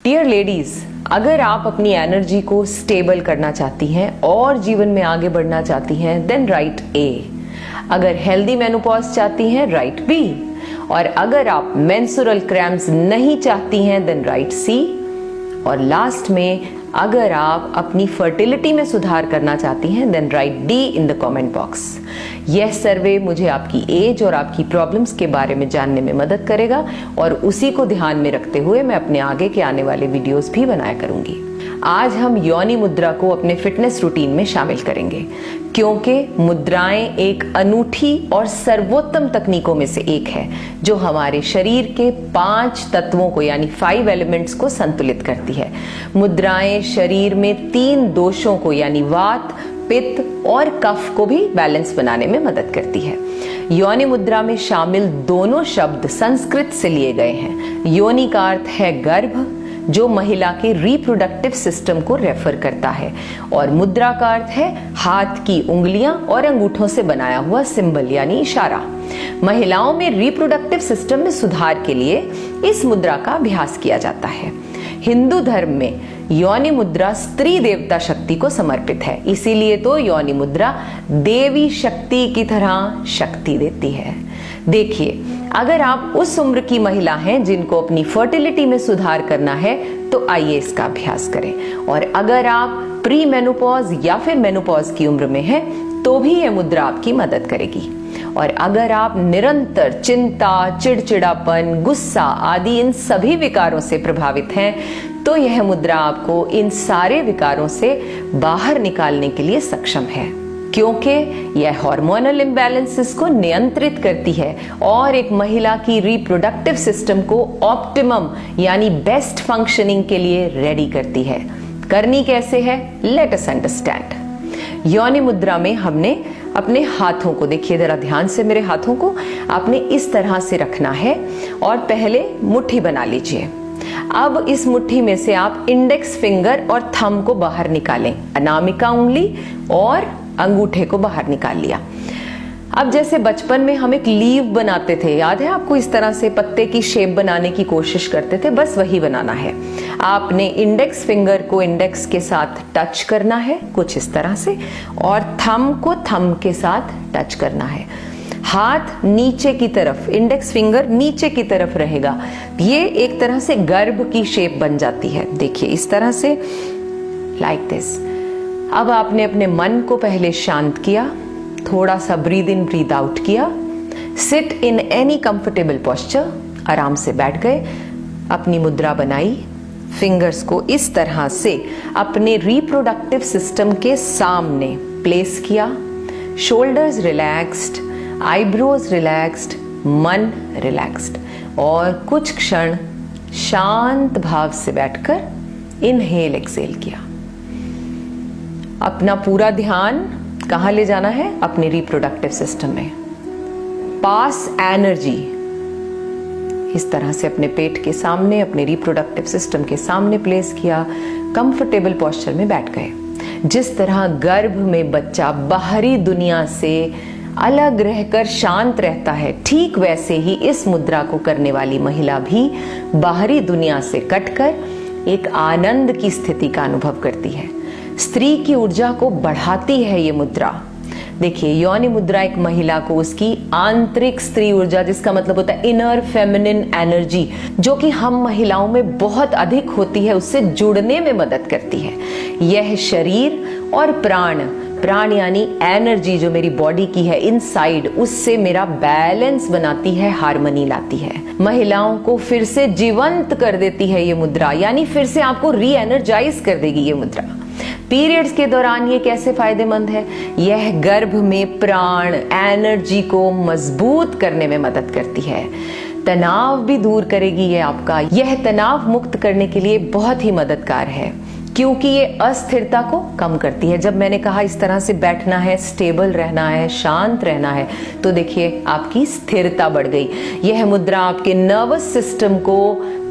Dear ladies, अगर आप अपनी एनर्जी को स्टेबल करना चाहती हैं और जीवन में आगे बढ़ना चाहती हैं देन राइट ए। अगर हेल्दी मेनोपॉज चाहती हैं राइट बी। और अगर आप मेंस्ट्रुअल क्रैम्प्स नहीं चाहती हैं देन राइट सी। और लास्ट में अगर आप अपनी फर्टिलिटी में सुधार करना चाहती हैं then write D in the comment box. यह सर्वे मुझे आपकी एज और आपकी प्रॉब्लम्स के बारे में जानने में मदद करेगा और उसी को ध्यान में रखते हुए मैं अपने आगे के आने वाले वीडियोस भी बनाया करूंगी। आज हम योनि मुद्रा को अपने फिटनेस रूटीन में शामिल करेंगे क्योंकि मुद्राएं एक अनूठी और सर्वोत्तम तकनीकों में से एक है जो हमारे शरीर के 5 तत्वों को यानी 5 एलिमेंट्स को संतुलित करती है। मुद्राएं शरीर में 3 दोषों को यानी वात, पित्त और कफ को भी बैलेंस बनाने में मदद करती है। योनि मुद्रा में शामिल दोनों शब्द संस्कृत से लिए गए हैं। योनि का अर्थ है गर्भ जो महिला के रिप्रोडक्टिव सिस्टम को रेफर करता है और मुद्रा का अर्थ है हाथ की उंगलियां और अंगूठों से बनाया हुआ सिंबल यानी इशारा। महिलाओं में रिप्रोडक्टिव सिस्टम में सुधार के लिए इस मुद्रा का अभ्यास किया जाता है। हिंदू धर्म में योनि मुद्रा स्त्री देवता शक्ति को समर्पित है, इसीलिए तो योनि मुद्रा देवी शक्ति की तरह शक्ति देती है। देखिए, अगर आप उस उम्र की महिला हैं जिनको अपनी फर्टिलिटी में सुधार करना है तो आइए इसका अभ्यास करें। और अगर आप प्री मेनोपॉज या फिर मेनोपॉज की उम्र में हैं तो भी यह मुद्रा आपकी मदद करेगी। और अगर आप निरंतर चिंता, चिड़चिड़ापन, गुस्सा आदि इन सभी विकारों से प्रभावित हैं तो यह मुद्रा आपको इन सारे विकारों से बाहर निकालने के लिए सक्षम है क्योंकि यह हार्मोनल इम्बैलेंसेस को नियंत्रित करती है और एक महिला की रिप्रोडक्टिव सिस्टम को ऑप्टिमम यानी बेस्ट फंक्शनिंग के लिए रेडी करती है। करनी कैसे है, लेट अस अंडरस्टैंड। योनि मुद्रा में हमने अपने हाथों को, देखिए जरा ध्यान से मेरे हाथों को, आपने इस तरह से रखना है और पहले मुट्ठी बना लीजिए। अब इस मुट्ठी में से आप इंडेक्स फिंगर और थंब को बाहर निकालें, अनामिका उंगली और अंगूठे को बाहर निकाल लिया। अब जैसे बचपन में हम एक लीव बनाते थे, याद है आपको, इस तरह से पत्ते की शेप बनाने की कोशिश करते थे, बस वही बनाना है। आपने इंडेक्स फिंगर को इंडेक्स के साथ टच करना है कुछ इस तरह से और थंब को थंब के साथ टच करना है। हाथ नीचे की तरफ, इंडेक्स फिंगर नीचे की तरफ रहेगा। ये एक तरह से गर्भ की शेप बन जाती है, देखिए इस तरह से, लाइक दिस। अब आपने अपने मन को पहले शांत किया, थोड़ा सा ब्रीद इन ब्रीद आउट किया, sit in any comfortable posture, आराम से बैठ गए, अपनी मुद्रा बनाई, फिंगर्स को इस तरह से अपने रिप्रोडक्टिव सिस्टम के सामने प्लेस किया, शोल्डर्स रिलैक्स्ड, आईब्रोज रिलैक्स्ड, मन रिलैक्स्ड और कुछ क्षण शांत भाव से बैठकर इनहेल एक्सेल किया। अपना पूरा ध्यान कहां ले जाना है, अपने रिप्रोडक्टिव सिस्टम में। पास एनर्जी इस तरह से अपने पेट के सामने, अपने रिप्रोडक्टिव सिस्टम के सामने प्लेस किया, कंफर्टेबल पोस्चर में बैठ गए। जिस तरह गर्भ में बच्चा बाहरी दुनिया से अलग रहकर शांत रहता है, ठीक वैसे ही इस मुद्रा को करने वाली महिला भी बाहरी दुनिया से कटकर एक आनंद की स्थिति का अनुभव करती है। स्त्री की ऊर्जा को बढ़ाती है ये मुद्रा। देखिए, योनि मुद्रा एक महिला को उसकी आंतरिक स्त्री ऊर्जा, जिसका मतलब होता है इनर फेमिनिन एनर्जी, जो कि हम महिलाओं में बहुत अधिक होती है, उससे जुड़ने में मदद करती है। यह शरीर और प्राण यानी एनर्जी जो मेरी बॉडी की है इनसाइड, उससे मेरा बैलेंस बनाती है, हार्मनी लाती है। महिलाओं को फिर से जीवंत कर देती है ये मुद्रा, यानी फिर से आपको री एनर्जाइज कर देगी ये मुद्रा। पीरियड्स के दौरान ये कैसे फायदेमंद है, यह गर्भ में प्राण एनर्जी को मजबूत करने में मदद करती है। तनाव भी दूर करेगी ये आपका। यह तनाव मुक्त करने के लिए बहुत ही मददगार है क्योंकि ये अस्थिरता को कम करती है। जब मैंने कहा इस तरह से बैठना है, स्टेबल रहना है, शांत रहना है, तो देखिए आपकी स्थिरता बढ़ गई। यह मुद्रा आपके नर्वस सिस्टम को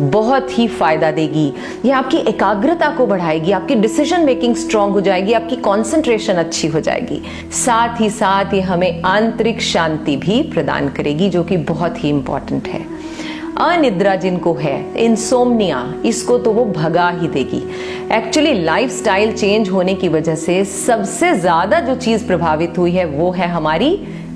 बहुत ही फायदा देगी। यह आपकी एकाग्रता को बढ़ाएगी, आपकी डिसीजन मेकिंग स्ट्रांग हो जाएगी, आपकी कंसंट्रेशन अच्छी हो जाएगी। साथ ही साथ ये हमें आंतरिक शांति भी प्रदान करेगी जो कि बहुत ही इंपॉर्टेंट है। अनिद्रा जिनको है, इंसोम्निया, इसको तो वो भगा ही देगी। एक्चुअली लाइफस्टाइल चेंज होने की वजह से सबसे ज्यादा जो चीज प्रभावित हुई है वो है हमारी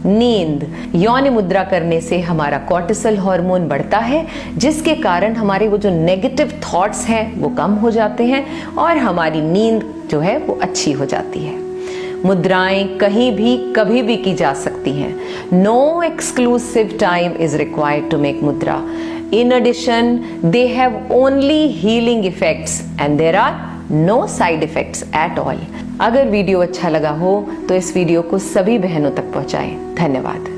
नींद। योनि मुद्रा करने से हमारा कॉर्टिसोल हार्मोन बढ़ता है, जिसके कारण हमारे वो जो नेगेटिव थॉट्स हैं वो कम हो जाते हैं और हमारी नींद जो है वो अच्छी हो जाती है। मुद्राएं कहीं भी कभी भी की जा सकती हैं। No exclusive time is required to make mudra. In addition they have only healing effects and there are no side effects at all. अगर वीडियो अच्छा लगा हो तो इस वीडियो को सभी बहनों तक पहुंचाएं। धन्यवाद।